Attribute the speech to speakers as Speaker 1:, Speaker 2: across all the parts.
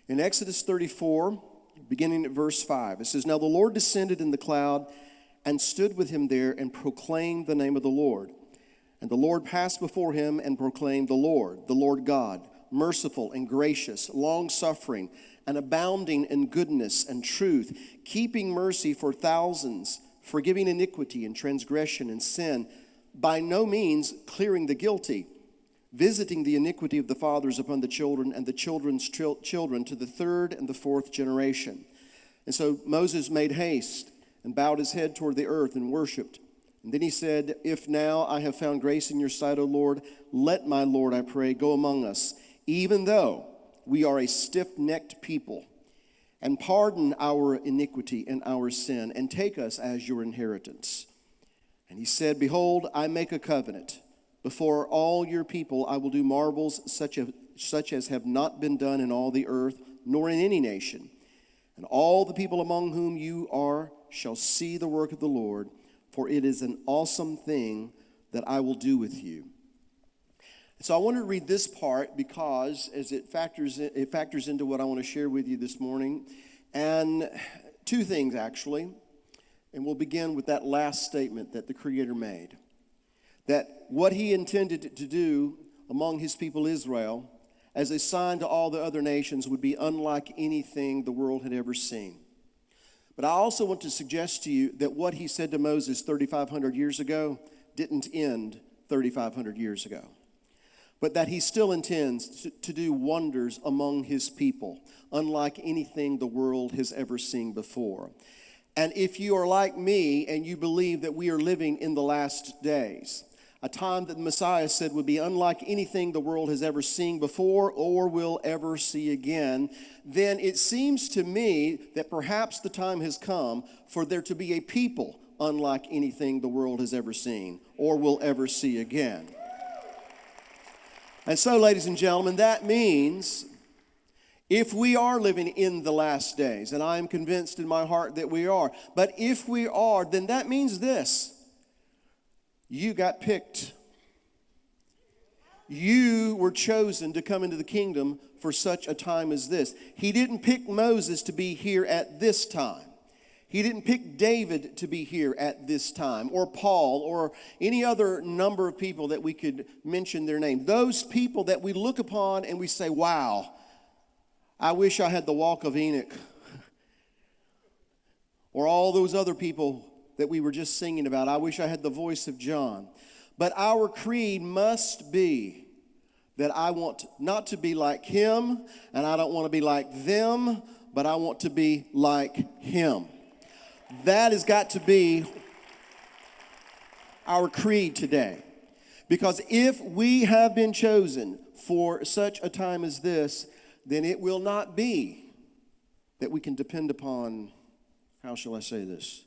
Speaker 1: In Exodus 34, beginning at verse 5, it says, "Now the Lord descended in the cloud and stood with him there and proclaimed the name of the Lord. And the Lord passed before him and proclaimed, the Lord God, merciful and gracious, long-suffering, and abounding in goodness and truth, keeping mercy for thousands, forgiving iniquity and transgression and sin, by no means clearing the guilty, visiting the iniquity of the fathers upon the children and the children's children to the third and the fourth generation." And so Moses made haste and bowed his head toward the earth and worshipped. And then he said, "If now I have found grace in your sight, O Lord, let my Lord, I pray, go among us, even though we are a stiff-necked people, and pardon our iniquity and our sin, and take us as your inheritance." And he said, "Behold, I make a covenant. Before all your people I will do marvels such as have not been done in all the earth, nor in any nation. And all the people among whom you are shall see the work of the Lord, for it is an awesome thing that I will do with you." So I want to read this part because as it factors into what I want to share with you this morning. And two things, actually. And we'll begin with that last statement that the Creator made. That what he intended to do among his people Israel as a sign to all the other nations would be unlike anything the world had ever seen. But I also want to suggest to you that what he said to Moses 3,500 years ago didn't end 3,500 years ago. But that he still intends to do wonders among his people, unlike anything the world has ever seen before. And if you are like me and you believe that we are living in the last days, a time that the Messiah said would be unlike anything the world has ever seen before or will ever see again, then it seems to me that perhaps the time has come for there to be a people unlike anything the world has ever seen or will ever see again. And so, ladies and gentlemen, that means if we are living in the last days, and I am convinced in my heart that we are, but if we are, then that means this: you got picked. You were chosen to come into the kingdom for such a time as this. He didn't pick Moses to be here at this time. He didn't pick David to be here at this time, or Paul, or any other number of people that we could mention their name. Those people that we look upon and we say, wow, I wish I had the walk of Enoch. Or all those other people that we were just singing about. I wish I had the voice of John. But our creed must be that I want not to be like him, and I don't want to be like them, but I want to be like him. That has got to be our creed today. Because if we have been chosen for such a time as this, then it will not be that we can depend upon, how shall I say this,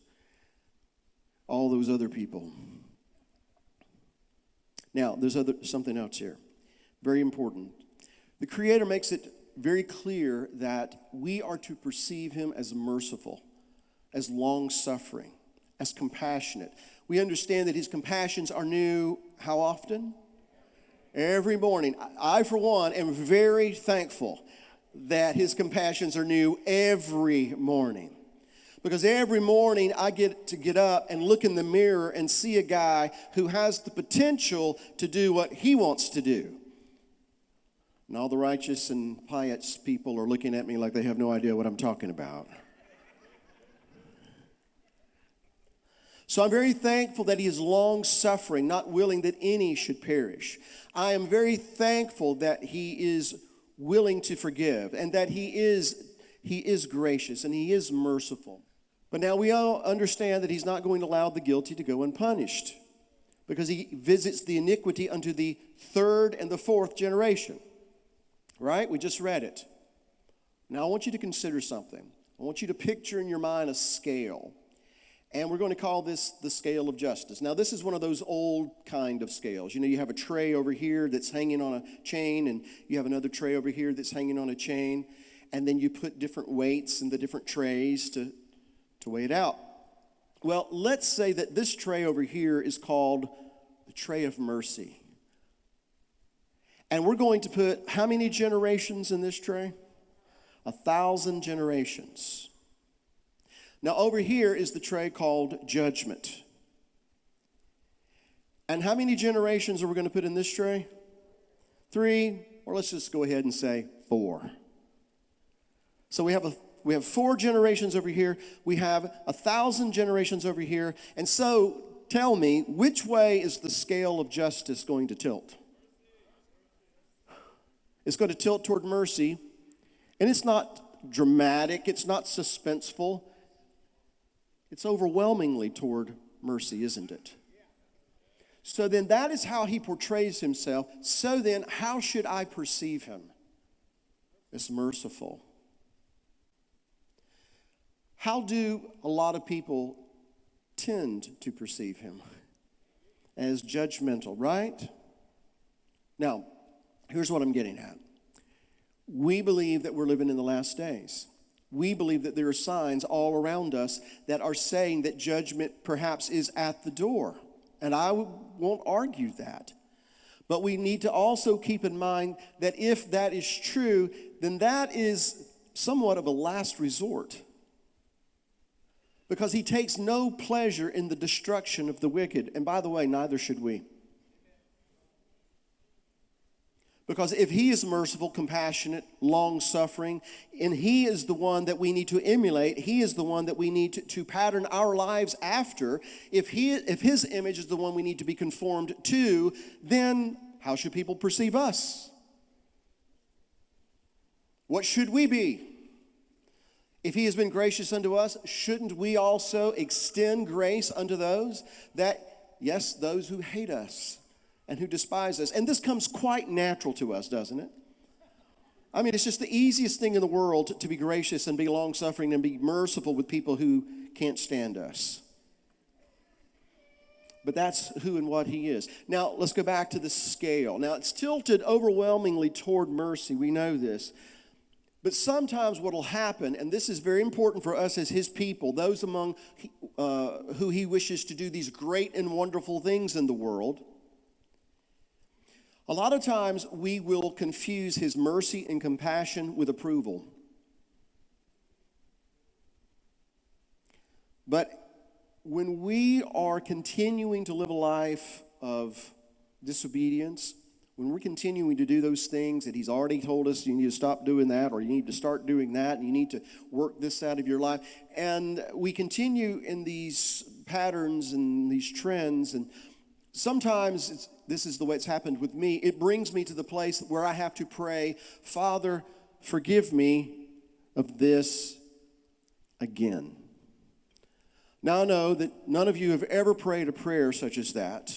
Speaker 1: all those other people. Now, there's something else here, very important. The Creator makes it very clear that we are to perceive him as merciful, as long-suffering, as compassionate. We understand that his compassions are new how often? Every morning. I, for one, am very thankful that his compassions are new every morning. Because every morning I get to get up and look in the mirror and see a guy who has the potential to do what he wants to do. And all the righteous and pious people are looking at me like they have no idea what I'm talking about. So I'm very thankful that he is long-suffering, not willing that any should perish. I am very thankful that he is willing to forgive and that he is gracious and he is merciful. But now we all understand that he's not going to allow the guilty to go unpunished because he visits the iniquity unto the third and the fourth generation. Right? We just read it. Now I want you to consider something. I want you to picture in your mind a scale. And we're going to call this the scale of justice. Now, this is one of those old kind of scales. You know, you have a tray over here that's hanging on a chain, and you have another tray over here that's hanging on a chain, and then you put different weights in the different trays to weigh it out. Well, let's say that this tray over here is called the tray of mercy. And we're going to put how many generations in this tray? 1,000 generations. Now over here is the tray called judgment. And how many generations are we going to put in this tray? 3, or let's just go ahead and say 4. So we have 4 generations over here. We have 1,000 generations over here. And so tell me, which way is the scale of justice going to tilt? It's going to tilt toward mercy. And it's not dramatic. It's not suspenseful. It's overwhelmingly toward mercy, isn't it? So then that is how he portrays himself. So then how should I perceive him? As merciful. How do a lot of people tend to perceive him? As judgmental, right? Now, here's what I'm getting at. We believe that we're living in the last days. We believe that there are signs all around us that are saying that judgment perhaps is at the door. And I won't argue that. But we need to also keep in mind that if that is true, then that is somewhat of a last resort. Because he takes no pleasure in the destruction of the wicked. And by the way, neither should we. Because if he is merciful, compassionate, long-suffering, and he is the one that we need to emulate, he is the one that we need to pattern our lives after, if his image is the one we need to be conformed to, then how should people perceive us? What should we be? If he has been gracious unto us, shouldn't we also extend grace unto those those who hate us and who despise us? And this comes quite natural to us, doesn't it? I mean, it's just the easiest thing in the world to be gracious and be long-suffering and be merciful with people who can't stand us. But that's who and what he is. Now, let's go back to the scale. Now, it's tilted overwhelmingly toward mercy. We know this. But sometimes what will happen, and this is very important for us as his people, those among who he wishes to do these great and wonderful things in the world, a lot of times we will confuse his mercy and compassion with approval. But when we are continuing to live a life of disobedience, when we're continuing to do those things that he's already told us, you need to stop doing that, or you need to start doing that, and you need to work this out of your life, and we continue in these patterns and these trends, and sometimes this is the way it's happened with me, it brings me to the place where I have to pray, Father, forgive me of this again. Now I know that none of you have ever prayed a prayer such as that,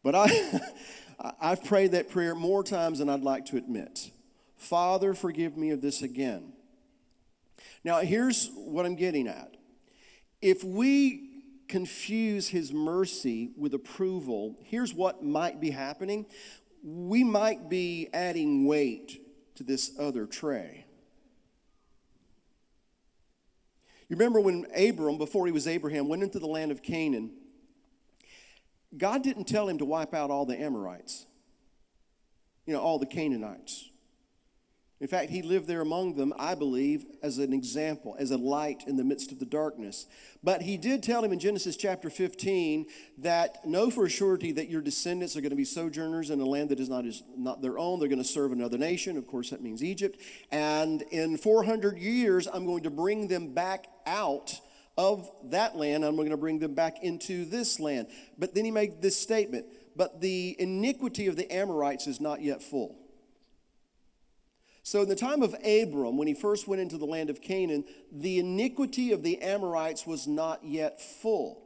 Speaker 1: but I've prayed that prayer more times than I'd like to admit. Father, forgive me of this again. Now, here's what I'm getting at. If we confuse his mercy with approval, here's what might be happening. We might be adding weight to this other tray. You remember when Abram, before he was Abraham, went into the land of Canaan, God didn't tell him to wipe out all the Amorites, all the Canaanites. In fact, he lived there among them, I believe, as an example, as a light in the midst of the darkness. But he did tell him in Genesis chapter 15 that know for a surety that your descendants are going to be sojourners in a land that is not their own. They're going to serve another nation. Of course, that means Egypt. And in 400 years, I'm going to bring them back out of that land. I'm going to bring them back into this land. But then he made this statement, but the iniquity of the Amorites is not yet full. So in the time of Abram, when he first went into the land of Canaan, the iniquity of the Amorites was not yet full.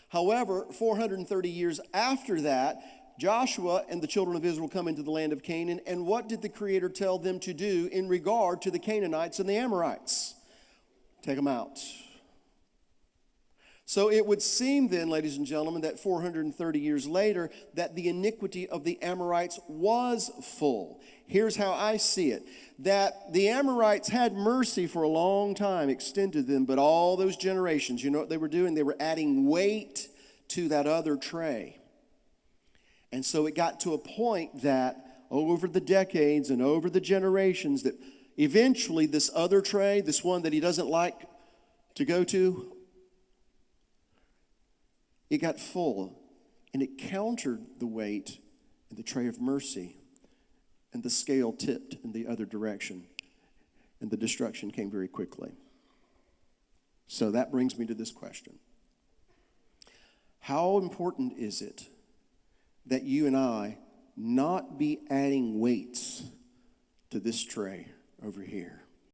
Speaker 1: However, 430 years after that, Joshua and the children of Israel come into the land of Canaan, and what did the Creator tell them to do in regard to the Canaanites and the Amorites? Take them out. So it would seem then, ladies and gentlemen, that 430 years later, that the iniquity of the Amorites was full. Here's how I see it. That the Amorites had mercy for a long time, extended them, but all those generations, you know what they were doing? They were adding weight to that other tray. And so it got to a point that over the decades and over the generations that Eventually, this other tray, this one that he doesn't like to go to, it got full, and it countered the weight in the tray of mercy, and the scale tipped in the other direction, and the destruction came very quickly. So that brings me to this question. How important is it that you and I not be adding weights to this tray over here?